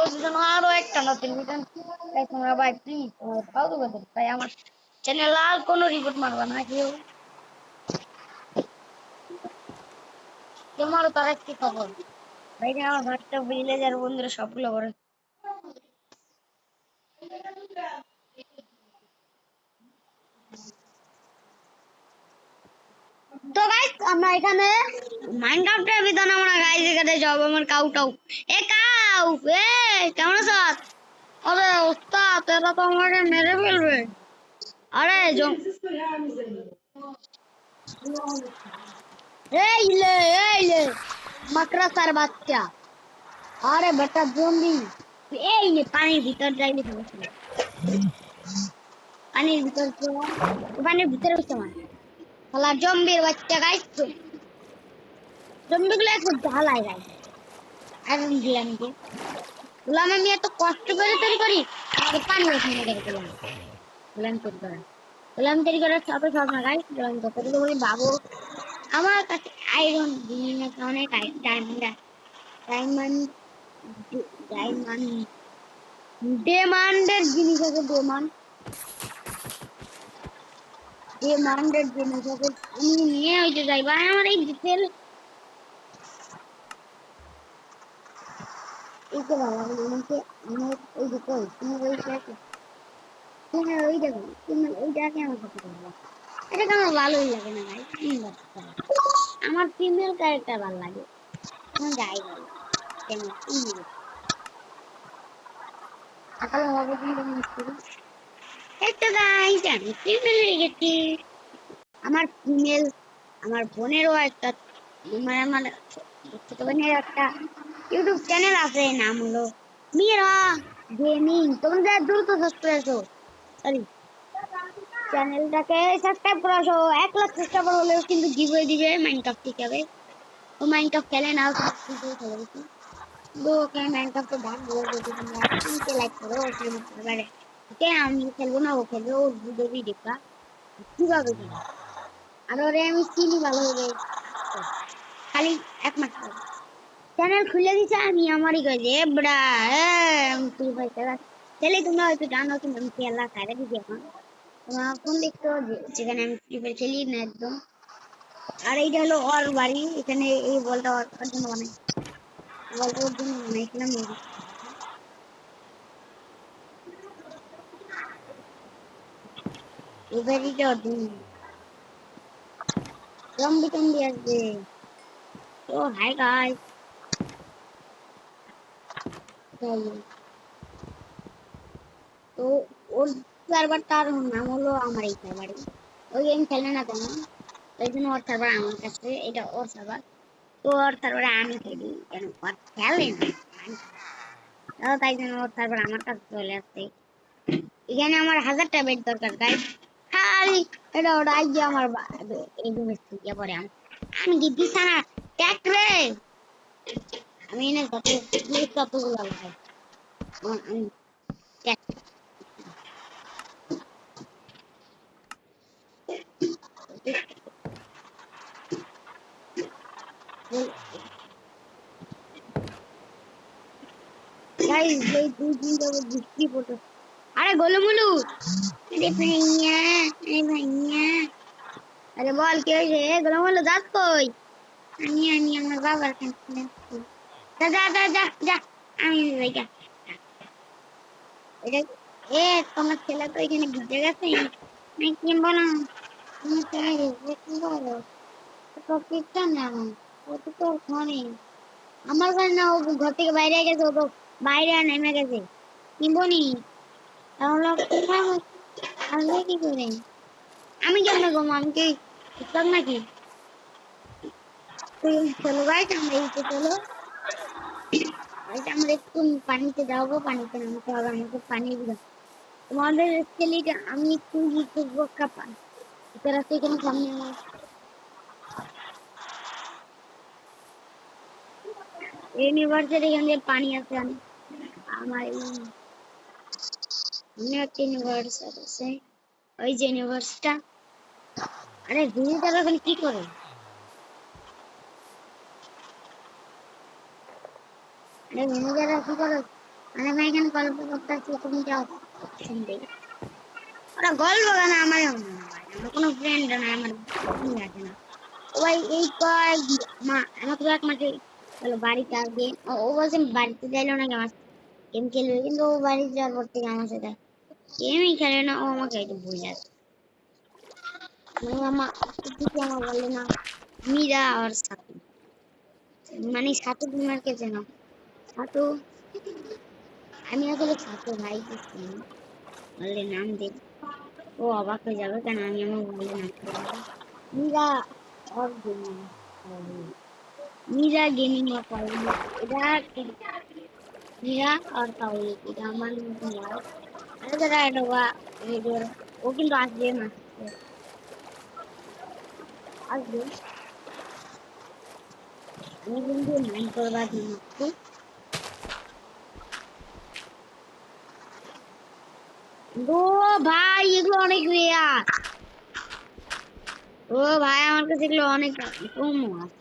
বলতেছেন আরো একটা নতুন ভিডিও তোমরা ভাই প্লিজ ফালতু কথা তাই আমার চ্যানেল আর কোনো রিপোর্ট মারবা না কেউ তোমারও তার একটি খবর ভাই আমার হোয়াটসঅ্যাপ ভিলেজার বন্ধুরা সবগুলো করে তো গাইস আমরা এখানে মাইনক্রাফটের ভিতরে আমরা গাইস এখানে যাব আমার কাউ কাউ এ কাউ এ কেমন আছো আরে ওস্তাদ এরা তো আমাকে মেরে ফেলবে আরে এই লে মাকড়াসার বাচ্চা আরে বেটা জম্বি এই নে পানির ভিতর যাইলে সমস্যা নেই পানির ভিতর পানির ভিতরে বসে আমার শালা জম্বির বাচ্চা গাইস জম্বিগুলো একটু জ্বালায় গাইস আর দিলাম যে গুলাম আমি এত কষ্ট করে তৈরি করি আমাকে পানি ওখানে করে দিলাম গুলাম তৈরি করা গুলাম তৈরি করার সাথে সব না গাইস গুলাম যতগুলো বলি বাবু আমার কাছে আয়রন জিনিস অনেক ডায়মন্ড ডায়মন্ড ডায়মন্ড ডিমান্ডের জিনিস আছে ডিমান্ডের জিনিস আছে আমি নিয়ে হইতে যাই ভাই আমার এই ডিটেল এই তো ভালো আমাকে আমার ওই যে কই তুমি ওইটাকে তুমি ওই দেখো তুমি ওইটাকে আমার কাছে ভালো এটা আমার ভালোই লাগে না ভাই আমার ফিমেল ক্যারেক্টার ভালো লাগে আমার গাই ভালো কেন সকালে হবে কিন্তু মিস্ত্রি একটা গাইস আমি ফিমেল হয়ে গেছি আমার ফিমেল আমার বোনেরও একটা মানে আমার ছোট বোনের একটা ইউটিউব চ্যানেল আছে নাম হলো মিরা গেমিং তোমরা দ্রুত সাবস্ক্রাইব করো সরি চ্যানেলটাকে সাবস্ক্রাইব করে আসো 1 লাখ সাবস্ক্রাইবার হলেও কিন্তু গিভওয়ে দিবে মাইনক্রাফট শিখাবে ও মাইনক্রাফট খেলে না খেলে বেশি ওকে মাইনক্রাফট তো ভাগ বলে যদি তোমরা তিনটে লাইক করো ওকে এবারে ওকে আমি খেলবো না ও খেলবে ও ভিডিও দেখবা কিভাবে খেলবে আর ওরে আমি চিনি ভালো হবে খালি 1 মাস চ্যানেল খুলে দিছে আমি আমারই কাছে এবড়া তুই ভাই ছেলে তোমরা হয়তো জানো কিন্তু আমি খেলা খাইতে দিছি এখন তোমার ফোন দেখতো যেখানে আমি ফ্রি ফায়ার খেলি না একদম আর এইটা হলো ওর বাড়ি এখানে এই বলটা ওর জন্য বানাই বলটা ওর জন্য বানাইছিলাম এই বাড়িটা ওর জন্য জম্বি টম্বি আসবে তো হাই গাইস তো ওর সার্ভারটার নাম হলো আমার এই সার্ভারে ওই গেম খেলে না তেমন ওই জন্য ওর সার্ভার আমার কাছে এটা ওর সার্ভার তো ওর সার্ভারে আমি খেলি কেন ওর খেলে না তাই জন্য ওর সার্ভার আমার কাছে চলে আসছে এখানে আমার 1000টা বেড দরকার গাইস খালি এটা ওটা আইয়ে আমার এই রুমে শুয়ে পড়ে আমি কি বিছানা ট্যাক রে আমি এনে যতগুলো লাগাই আমি ট্যাক গাইস এই 2 দিন যাবত বৃষ্টি পড়ছে আরে গোলুমুলু আরে ভাইয়া আরে বল কি হয়েছে গোলুমুলু যাস কই আমি আমার বাবার কাছে যা যা যা যা যা আমি যাই যা এটা এ তোমার ছেলে তো এখানে ভিজে গেছে আমি কিনবো না তুমি ছেলে ভিজে কি করো তো কিচ্ছু না ও তো তোর ঘরে আমার ঘরে না ও ঘর থেকে বাইরে গেছে ও তো বাইরে নেমে গেছে কিনবো নি তাহলে আসবে কি করে আমি কেমনে ঘুমো আমি কি বুঝতাম নাকি চলো গাইস আমরা এইতে চলো আমরা একটু পানিতে যাবো পানিতে নামতে হবে আমাকে পানি দিবে তোমাদের ছেলেটা আমি একটু বোকা পাই এছাড়া তো এখানে সামনে আমার ইউনিভার্সের এখানে পানি আছে অনেক আমার একটা ইউনিভার্স আছে ওই যে ইউনিভার্সটা আরে ভিজিটার ওখানে কি করে আরে ভিজিটার কি করে अरे मैं एখানে গল্প করতেছি তুমি যাও শুনবে ওরা গল্প গান আমার ভাই আমার কোনো ফ্রেন্ড না আমার ফ্রেন্ড আছে না ও ভাই এই কয় মা আমাকে এক মাসে বলো বাড়িতে আসবে ও বলছে বাড়িতে যাইলো না আমার গেম খেলবে কিন্তু ও বাড়ি যাওয়ার পর থেকে আমার সাথে গেমই খেলে না ও আমাকে একটু ভুলে যায় আমার কিছু আমার বলে না মীরা আর সাথী মানে সাথু তোমার কে চেনো সাথু আমি আসলে সাথু ভাই কিছু বললে নাম দে ও অবাক হয়ে যাবে কেন আমি আমার বললে নাম বলবো মীরা और गेमिंग मीरा गेमिंग और पाउली এটা মীরা আর পাউলি এটা আমার মতন হয় আরে যারা এটা রেডিও ও কিন্তু আসবে না আসবে আমি কিন্তু মাইন্ড করবার জন্য ও ভাই এগুলো অনেক রেয়ার ও ভাই আমার কাছে এগুলো অনেক কম আছে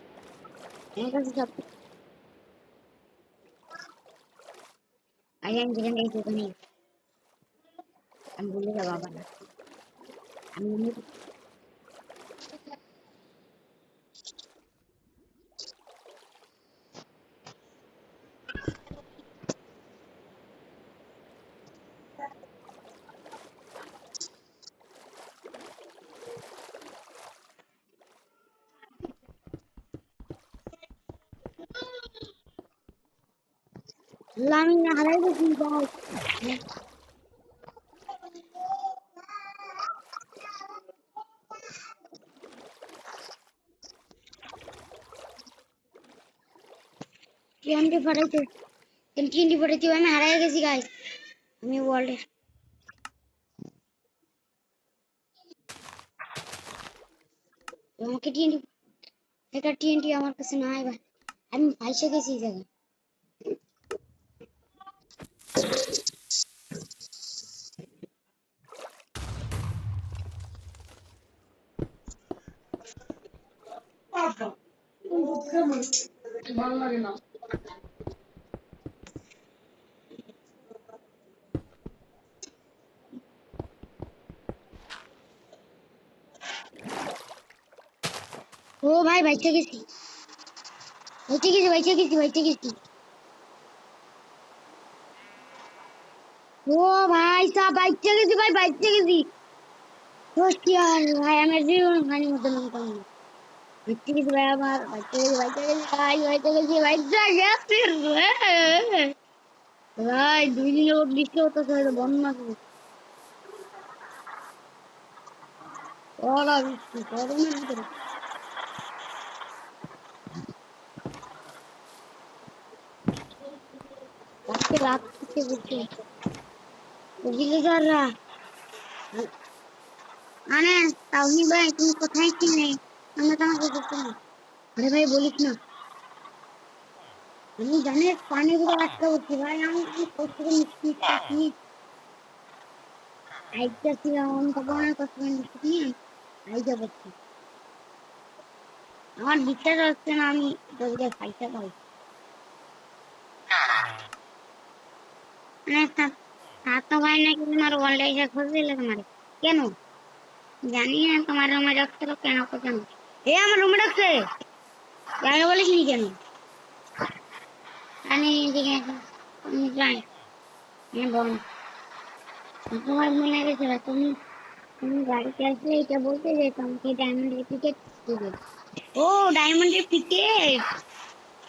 আমার কাছে সব আগে আমি যেখানে এই দোকানে আমি বলে যাবো আবার আমি লামিনা হারাই গেছি ভাই টিএনটি ফাটাইতে টিএনটি ফাটাইতে আমি হারাই গেছি গাইস আমি ওয়ার্ল্ডে আমাকে টিএনটি এটা টিএনটি আমার কাছে নাই ভাই আমি ফাইসে গেছি এই জায়গায় ভালো লাগে না ও ভাই বাইচে গেছি বাইচে গেছি ও ভাই সাব বাইচে গেছি ভাই বাইচে গেছি হোস্ট यार ভাই আমার জীবন খানি মতো নামতাম না বাইচে গেছি ভাই আমার বাইচে গেছি ভাই বাইচে গেছি বাইচে গেছি রে ভাই 2 দিন ওর বৃষ্টি হতেছে হয়তো বন্যা শুরু ওরা বৃষ্টি গরমের ভিতরে আজকে রাত থেকে বৃষ্টি ভিলেজাররা মানে তাওহি ভাই তুমি কোথায় ছিলে আমরা তোমাকে দেখতে না আরে ভাই বলিস না আমি জানি পানি গুলো আটকা উঠছি ভাই আমি কষ্ট করে মিষ্টি খাচ্ছি আইটা ছিলাম তখন অনেক কষ্ট করে মিষ্টি নিয়ে আইটা বলছি আমার বিশ্বাস হচ্ছে না আমি তোদের ফাইটা পাই মানে সাত ভাই নাকি তোমার ওয়ার্ল্ড এসে খোঁজ দিলে তোমার কেন জানি না তোমার রুমে রাখছিল কেন কেন এ আমার রুমে রাখছে জানি বলিস নি কেন আমি ঠিক আছে আমি যাই আমি বল তোমার মনে গেছিল তুমি তুমি বাড়িতে আসলে এটা বলতে যে তোমাকে ডায়মন্ডের টিকিট দিবে ও ডায়মন্ডের টিকিট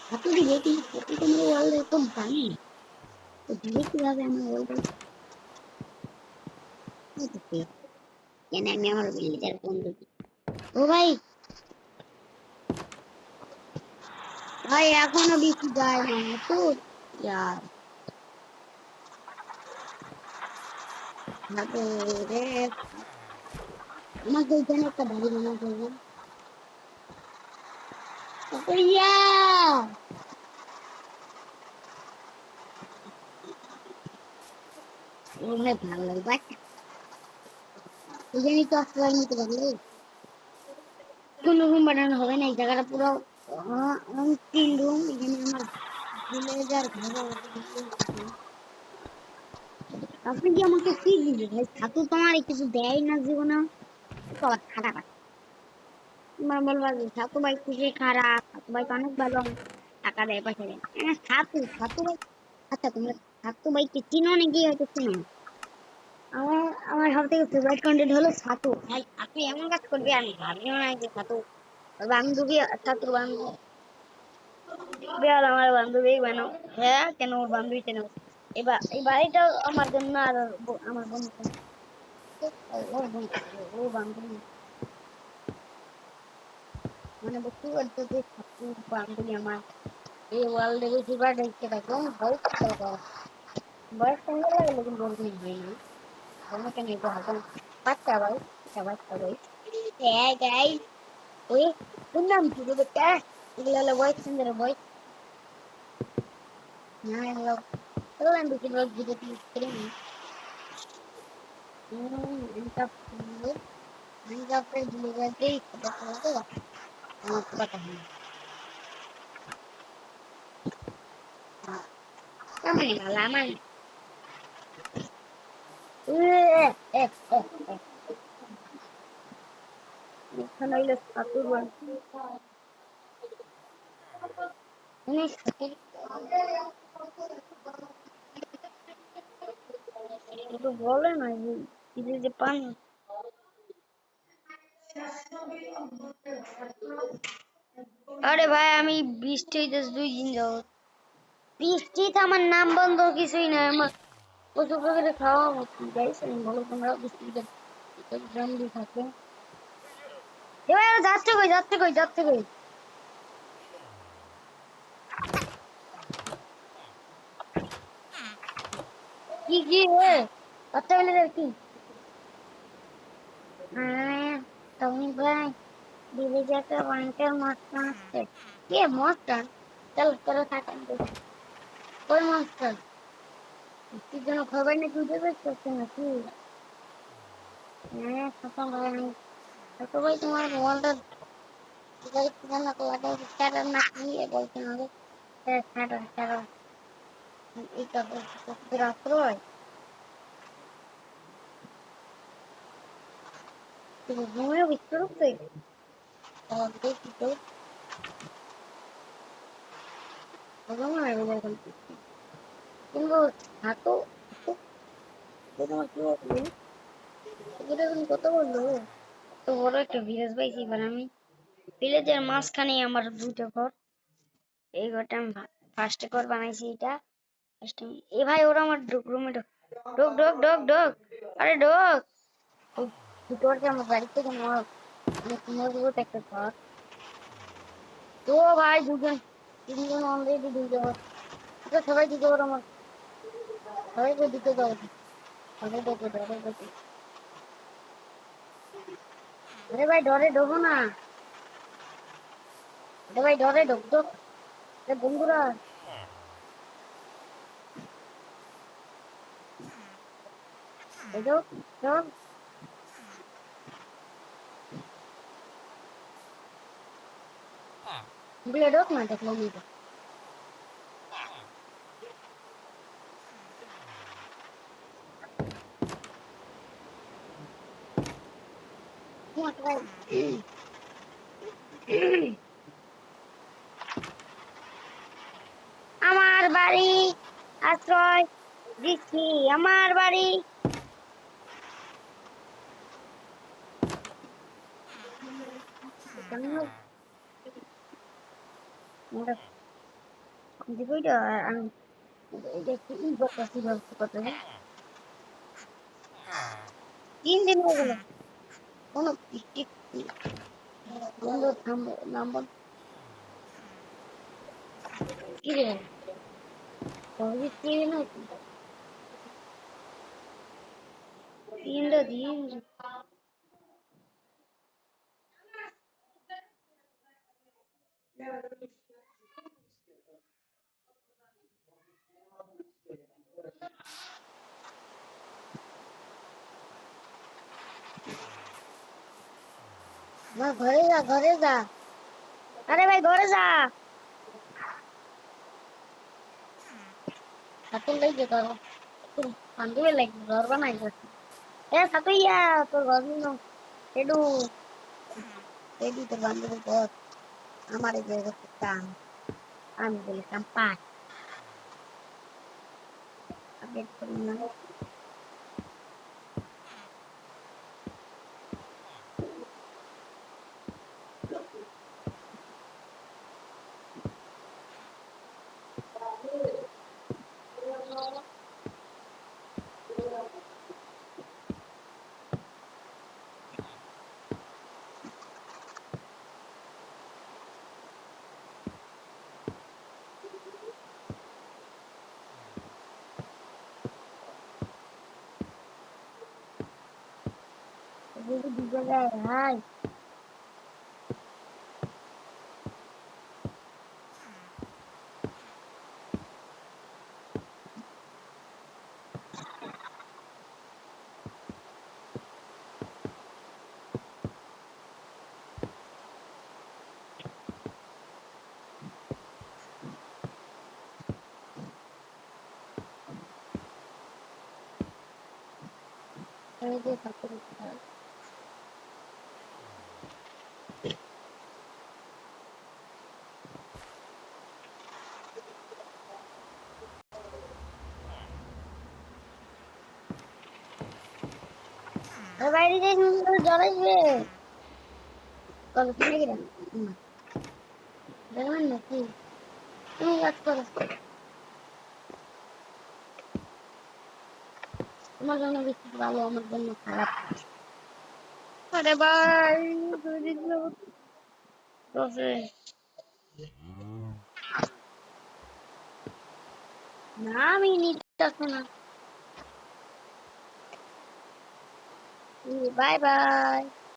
কত দিবে কিন্তু কত তোমার ওয়ার্ল্ড একদম দামি তো দিবে কিভাবে আমার ওয়ার্ল্ড কেন আমি আমার বিল্ডার বন্ধু ও ভাই ভাই এখনো বেশি যায় না তো यार ভাবে রে আমাকে এখানে একটা বাড়ি বানাতে হবে ইয়া ও ভাই ভালো লাগে বাট এখানে তো অফলাইন নিতে পারলে কোনো রুম বানানো হবে না এই জায়গাটা পুরো তিন রুম এখানে আমার ভিলেজার ঘর আপনি কি আমাকে কি দিবে ভাই? ছাতু তোমার কিছু দেয় না জীবনে। তো আবার খারাপ আছে। তোমার বলবা যে ছাতু ভাই খুশি খারাপ, ছাতু ভাই তো অনেক ভালো, টাকা দেয় পয়সা দেয়। ছাতু ছাতু ভাই, আচ্ছা তোমরা ছাতু ভাইকে চিনো নাকি হয়তো চিনো না। আমার আমার সব থেকে ফেভারিট কন্টেন্ট হলো ছাতু ভাই। আপনি এমন কাজ করবে আমি ভাবিও না যে ছাতু ওর বান্ধবী, ছাতুর বান্ধবী বিয়ার আমার বান্ধবী বানাও। হ্যাঁ কেন ওর বান্ধবী কেন? এবার এই বাড়িটা আমার জন্য আর আমার বন্ধু ওর বন্ধু ও বান্ধবী মানে বুঝতে পারছো যে ছাতু বান্ধবী আমার এই ওয়ার্ল্ডে বেশি বার দেখতে থাকবো বয়স বয়স সঙ্গে লাগে লেকিন বলতে হয় না বলতে কেন এটা হবে না। বাচ্চা ভাই, এটা বাচ্চা ভাই। হ্যাঁ গাই ওই তোর নাম কি রে বেটা? এগুলো হলো বয়স সুন্দর বয়স না এগুলো তোর আমি বেশিরভাগ ভিডিও ক্লিক করি না। ইনকা ইনকা पे डिलीवर दे पता चला तो आपको पता है क्या मैंने बोला मैं ए ए ए खाना इले सातु बन नहीं सातु तो बोले ना ये जे पानी আরে ভাই আমি বৃষ্টি হইতেছে 2 দিন যাবত বৃষ্টিতে আমার নাম বন্ধ কিছুই না আমার প্রচুর করে খাওয়া হচ্ছে গাইস আমি বলো তোমরা বৃষ্টিতে জলদি থাকে এবার যাচ্ছে কই কি এ বাচ্চা বলে কি হ্যাঁ তুমি ভাই ভিলেজে ওয়ান্টার মস্ত আসছে কে মস্ত চল তোরা থাকেন ওই মস্ত কি যেন খবর না তুই দেবে করছে নাকি হ্যাঁ খতম ভাই আমি ছোট ভাই তোমার ওয়ালটা যেন লাগাই স্টার্টার না কি বলছেন আগে স্টার্টার এটা বলছে রাত্র তুমি ঘুমিয়ে বিস্তার করতে দেখি তো ঘুমো না এরকম কিন্তু হাতো তোমার কি হবে এটা তুমি কত বললো তো বড় একটা ভিলেজ পাইছি এবার আমি ভিলেজের মাঝখানে আমার দুটো ঘর এই ঘরটা আমি ফার্স্ট ঘর বানাইছি এটা ফার্স্ট এ ভাই ওরা আমার রুমে ঢোক আরে ঢোক ওই দুটো যে আমার বাড়ি থেকে অনেক মজবুত একটা ঘর তো ভাই দুজন তিনজন অলরেডি দুটো ঘর আচ্ছা সবাই দুটো ঘর আমার সবাইকে দুটো ঘর ডরে আরে ভাই ডরে ঢোকো না আরে ভাই ডরে ঢোক আরে বন্ধুরা ঢোক ঢোক বলে ঢোক না দেখলো মেয়েটা আমার বাড়ি আশ্রয় দিচ্ছি আমার বাড়ি আমি দেখছি ই করতেছি ভাবছি কত 3 দিন হয়ে গেল কোনো বৃষ্টি বন্ধ থামবো নামবো কি রে বৃষ্টি না 3 দিন না ঘরে যা আরে ভাই ঘরে যা ঠাকুর লেগে ধরো বান্ধবী লাগবে ঘর বানাই যাচ্ছে এ সাথইয়া তোর ঘর নিনো এডু এডু তোর বান্ধবীর ঘর আমার এই জায়গাতে কাম আমি বলি কাম পাই আপডেট করি না যদি দু জায়গায় হাই এই যে সাথে বাইরে যাই সুন্দর জল আসবে কল শুনে গেলাম দেখবেন নাকি তুমি কাজ করো তোমার জন্য বেশি ভালো আমার জন্য খারাপ আরে ভাই দশে না আমি নিতে না বাই বাই